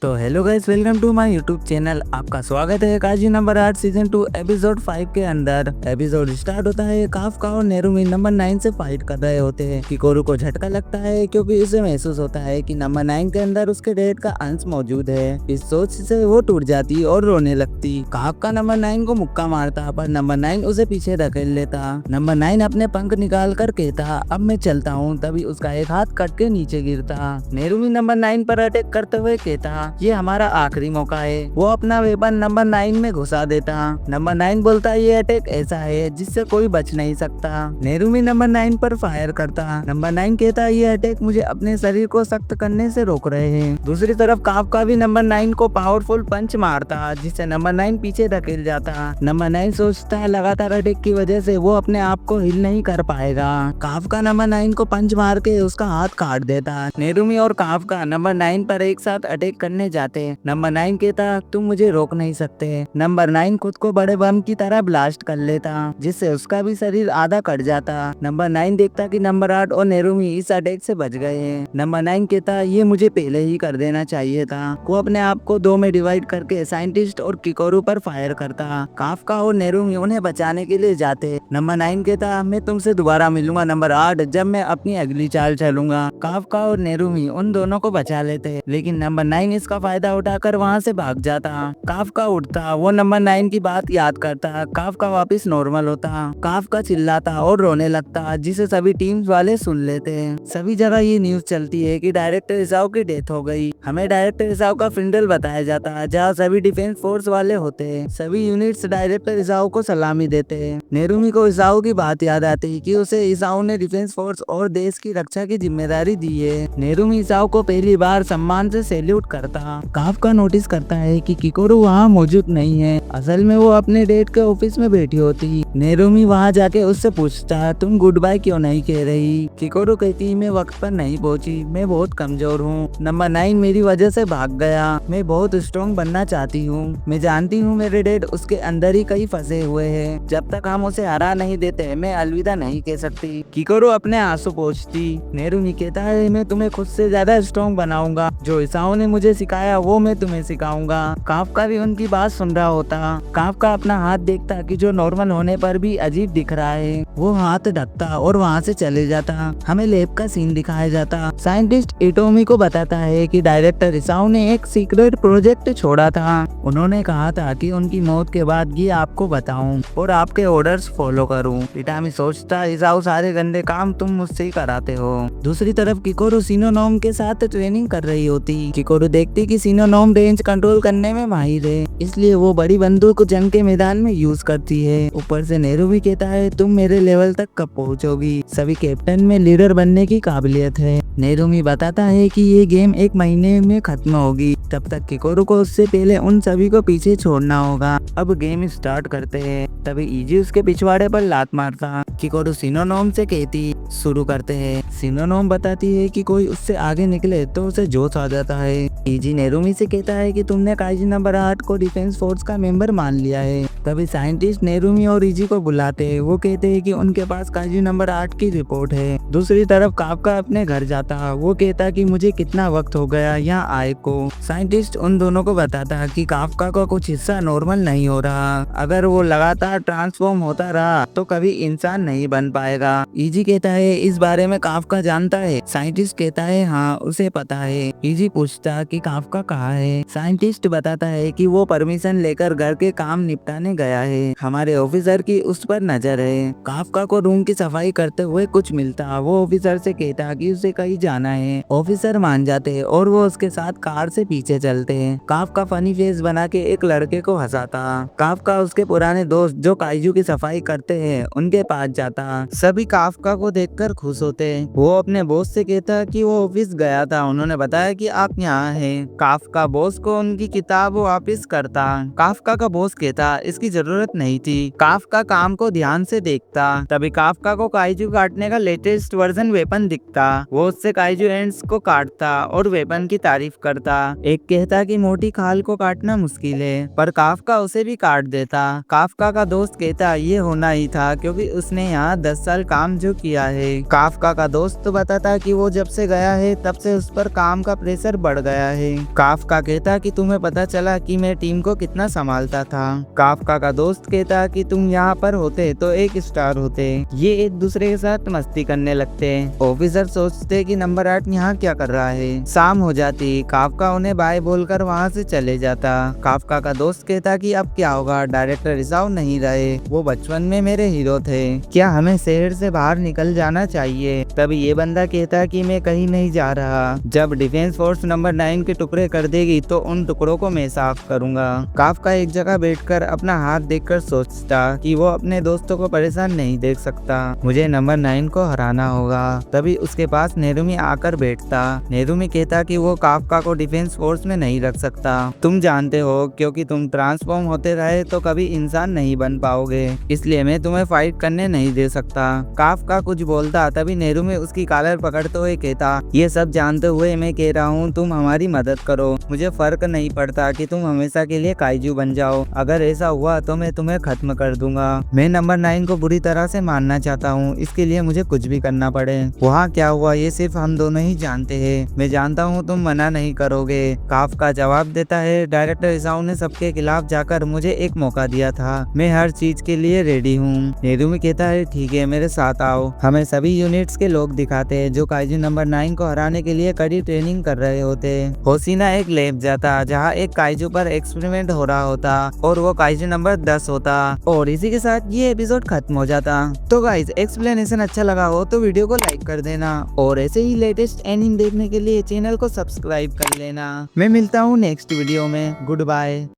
तो hello guys, welcome to my YouTube channel. आपका स्वागत है काजी नंबर 8 सीजन 2 एपिसोड 5 के अंदर। एपिसोड स्टार्ट होता है काफका और नेरुमी नंबर 9 से फाइट कर रहे होते हैं। किकोरू को झटका लगता है क्योंकि उसे महसूस होता है कि नंबर 9 के अंदर उसके डैड का अंश मौजूद है। इस सोच से वो टूट जाती और रोने लगती। काफका नंबर 9 को मुक्का मारता पर नंबर 9 उसे पीछे धकेल लेता। नंबर 9 अपने पंख निकाल कर कहता, अब मैं चलता हूँ। तभी उसका एक हाथ कट के नीचे गिरता। नेरुमी नंबर 9 पर अटैक करते हुए कहता, ये हमारा आखिरी मौका है। वो अपना वेपन नंबर 9 में घुसा देता। नंबर 9 बोलता, ये अटैक ऐसा है जिससे कोई बच नहीं सकता। नेरुमी नंबर 9 पर फायर करता। नंबर 9 कहता, ये अटैक मुझे अपने शरीर को सख्त करने से रोक रहे हैं। दूसरी तरफ काफका भी नंबर 9 को पावरफुल पंच मारता जिससे नंबर 9 पीछे धकेल जाता। नंबर 9 सोचता है लगातार अटैक की वजह से वो अपने आप को हिल नहीं कर पाएगा। काफका नंबर 9 को पंच मार के उसका हाथ काट देता। नेरुमी और काफका नंबर 9 पर एक साथ अटैक करने जाते। नंबर 9 कहता, तुम मुझे रोक नहीं सकते। नंबर 9 खुद को बड़े बम की तरह ब्लास्ट कर लेता जिससे उसका भी शरीर आधा कट जाता। नंबर 9 देखता कि नंबर 8 और नेरुमी इस अटैक से बच गए हैं। नंबर 9 कहता, ये मुझे पहले ही कर देना चाहिए था। वो अपने आप को दो में डिवाइड करके साइंटिस्ट और किकोरू पर फायर करता। काफका और नेरुमी उन्हें बचाने के लिए जाते। नंबर 9 कहता, मैं तुमसे दोबारा मिलूंगा नंबर 8 जब मैं अपनी अगली चाल चलूंगा। काफका और नेरुमी उन दोनों को बचा लेते लेकिन नंबर 9 इसका फायदा उठाकर वहां से भाग जाता। काफका उठता, वो नंबर 9 की बात याद करता। काफका वापस नॉर्मल होता। काफका चिल्लाता और रोने लगता जिसे सभी टीम्स वाले सुन लेते। सभी जगह ये न्यूज चलती है कि डायरेक्टर इसाओ की डेथ हो गई। हमें डायरेक्टर इसाओ का फ्रिंडल बताया जाता है जहाँ सभी डिफेंस फोर्स वाले होते हैं। सभी यूनिट्स डायरेक्टर इसाओ को सलामी देते हैं। नेरुमी को इसाओ की बात याद आती कि उसे इसाओ ने डिफेंस फोर्स और देश की रक्षा की जिम्मेदारी दी है। नेरुमी इसाओ को पहली बार सम्मान से सैल्यूट करता। काफका नोटिस करता है कि किकोरू वहाँ मौजूद नहीं है। असल में वो अपने डैड के ऑफिस में बैठी होती। नेरुमी वहाँ जाके उससे पूछता, तुम गुड बाय क्यों नहीं कह रही? किकोरू कहती, मैं वक्त पर नहीं पहुँची, मैं बहुत कमजोर हूँ। नंबर 9 मेरी वजह से भाग गया। मैं बहुत स्ट्रॉन्ग बनना चाहती हूँ। मैं जानती हूँ मेरे डैड उसके अंदर ही कहीं फंसे हुए हैं। जब तक हम उसे हरा नहीं देते मैं अलविदा नहीं कह सकती। किकोरू अपने आंसू पोंछती। नेरुमी कहता है, मैं तुम्हें खुद से ज्यादा स्ट्रॉन्ग बनाऊंगा। जो इसाओ ने मुझे सिखाया वो मैं तुम्हें सिखाऊंगा। काफका भी उनकी बात सुन रहा होता। काफका अपना हाथ देखता कि जो नॉर्मल होने पर भी अजीब दिख रहा है। वो हाथ ढकता और वहाँ से चले जाता। हमें लैब का सीन दिखाया जाता। साइंटिस्ट इटोमी को बताता है कि डायरेक्टर इसाओ ने एक सीक्रेट प्रोजेक्ट छोड़ा था। उन्होंने कहा था कि उनकी मौत के बाद ये आपको बताऊं और आपके ऑर्डर्स फॉलो करूं। इटामी सोचता, इसाओ सारे गंदे काम तुम मुझसे ही कराते हो। दूसरी तरफ किकोरू सिनोनोम के साथ ट्रेनिंग कर रही होती। किकोरू देखती कि सिनोनोम रेंज कंट्रोल करने में माहिर है, इसलिए वो बड़ी बंदूक जंग के मैदान में यूज करती है। ऊपर से नेरुमी कहता है, तुम मेरे लेवल तक कब पहुंचोगी? सभी कैप्टन में लीडर बनने की काबिलियत है। नेरुमी बताता है कि ये गेम 1 महीने में खत्म होगी। तब तक किकोरू को उससे पहले उन सभी को पीछे छोड़ना होगा। अब गेम स्टार्ट करते हैं। तभी इजी उसके पिछवाड़े पर लात मारता। किकोरू सिनोनोम से कहती, शुरू करते हैं। सिनोनोम बताती है कि कोई उससे आगे निकले तो उसे जोश आ जाता है। इजी नेरुमी से कहता है कि तुमने काइजी नंबर 8 को डिफेंस फोर्स का मेंबर मान लिया है। तभी साइंटिस्ट नेरुमी और इजी को बुलाते हैं। वो कहते हैं कि उनके पास काइजी नंबर 8 की रिपोर्ट है। दूसरी तरफ काफका अपने घर जाता। वो कहता कि मुझे कितना वक्त हो गया यहाँ आए को। साइंटिस्ट उन दोनों को बताता कि काफका का कुछ हिस्सा नॉर्मल नहीं हो रहा। अगर वो लगातार ट्रांसफॉर्म होता रहा तो कभी इंसान नहीं बन पाएगा। इजी कहता है, इस बारे में काफका जानता है? साइंटिस्ट कहता है, हाँ उसे पता है। इजी पूछता कि काफका कहाँ है? साइंटिस्ट बताता है कि वो परमिशन लेकर घर के काम निपटाने गया है। हमारे ऑफिसर की उस पर नजर है। काफका को रूम की सफाई करते हुए कुछ मिलता। वो ऑफिसर से कहता कि उसे कहीं जाना है। ऑफिसर मान जाते हैं और वो उसके साथ कार से पीछे चलते हैं। काफका फनी फेस बना के एक लड़के को हंसाता। काफका उसके पुराने दोस्त जो काइजू की सफाई करते हैं उनके पास जाता। सभी काफका को देखकर खुश होते हैं। वो अपने बॉस से कहता कि वो ऑफिस गया था, उन्होंने बताया कि आप यहाँ हैं। काफका बॉस को उनकी किताब वापस करता। काफका का बॉस कहता, इसकी जरूरत नहीं थी। काफका काम को ध्यान से देखता। तभी काफका को काइजू काटने का लेटेस्ट वर्जन वेपन दिखता। वो उससे काइजू एंड्स को काटता और वेपन की तारीफ करता। एक कहता कि मोटी खाल को काटना मुश्किल है, पर काफका उसे भी काट देता। काफका का दोस्त कहता, ये होना ही था क्योंकि उसने यहाँ 10 साल काम जो किया है। काफका का दोस्त बताता कि वो जब से गया है तब से उस पर काम का प्रेशर बढ़ गया है। काफका कहता कि तुम्हें पता चला कि मैं टीम को कितना संभालता था। काफका का दोस्त कहता कि तुम यहाँ पर होते तो एक स्टार होते। ये एक दूसरे के साथ मस्ती करने लगते। ऑफिसर सोचते कि नंबर 8 यहाँ क्या कर रहा है। शाम हो जाती, काफका उन्हें बाय बोलकर वहाँ से चले जाता। काफका का दोस्त कहता कि अब क्या होगा, डायरेक्टर रिसाव नहीं रहे, वो बचपन में मेरे हीरो थे, क्या हमें शहर से बाहर निकल जाना चाहिए। तभी ये बंदा कहता कि मैं कहीं नहीं जा रहा, जब डिफेंस फोर्स नंबर 9 के टुकड़े कर देगी तो उन टुकड़ों को मैं साफ करूंगा। काफका एक जगह बैठकर अपना हाथ देखकर सोचता कि वो अपने दोस्तों को परेशान नहीं देख सकता, मुझे नंबर 9 को हराना होगा। तभी उसके पास नेरुमी आकर बैठता। नेरुमी कहता कि वो काफका को डिफेंस फोर्स में नहीं रख सकता, तुम जानते हो क्योंकि तुम ट्रांसफॉर्म होते रहे तो कभी इंसान नहीं बन पाओगे, इसलिए मैं तुम्हें फाइट करने नहीं दे सकता। काफका कुछ बोलता, तभी नेरुमी उसकी कॉलर पकड़ते हुए कहता, ये सब जानते हुए मैं कह रहा हूँ तुम हमारी मदद करो, मुझे फर्क नहीं पड़ता कि तुम हमेशा के लिए काइजू बन जाओ, अगर ऐसा हुआ तो मैं तुम्हें खत्म कर दूंगा। मैं नंबर 9 को बुरी तरह से मारना चाहता हूँ, इसके लिए मुझे कुछ भी करना पड़े। वहाँ क्या हुआ ये सिर्फ हम दोनों ही जानते हैं, मैं जानता हूँ तुम मना नहीं करोगे। काफका जवाब देता है, डायरेक्टर इसाऊ ने सबके खिलाफ जाकर मुझे एक मौका दिया था, मैं हर चीज के लिए रेडी हूँ। नेरुमी कहता है ठीक है मेरे साथ आओ, हमें सभी यूनिट्स के लोग दिखाते हैं जो काइजू नंबर 9 को हराने के लिए कड़ी ट्रेनिंग कर रहे होते। होशिना एक लैब जाता जहाँ एक काइजू पर एक्सपेरिमेंट हो रहा होता और वो काइजू नंबर 10 होता। और इसी के साथ ये एपिसोड खत्म हो जाता। तो गाइज एक्सप्लेनेशन अच्छा लगा हो तो वीडियो को लाइक कर देना और ऐसे ही लेटेस्ट एनीमे देखने के लिए चैनल को सब्सक्राइब कर लेना। मैं मिलता हूँ नेक्स्ट वीडियो में, गुड बाय।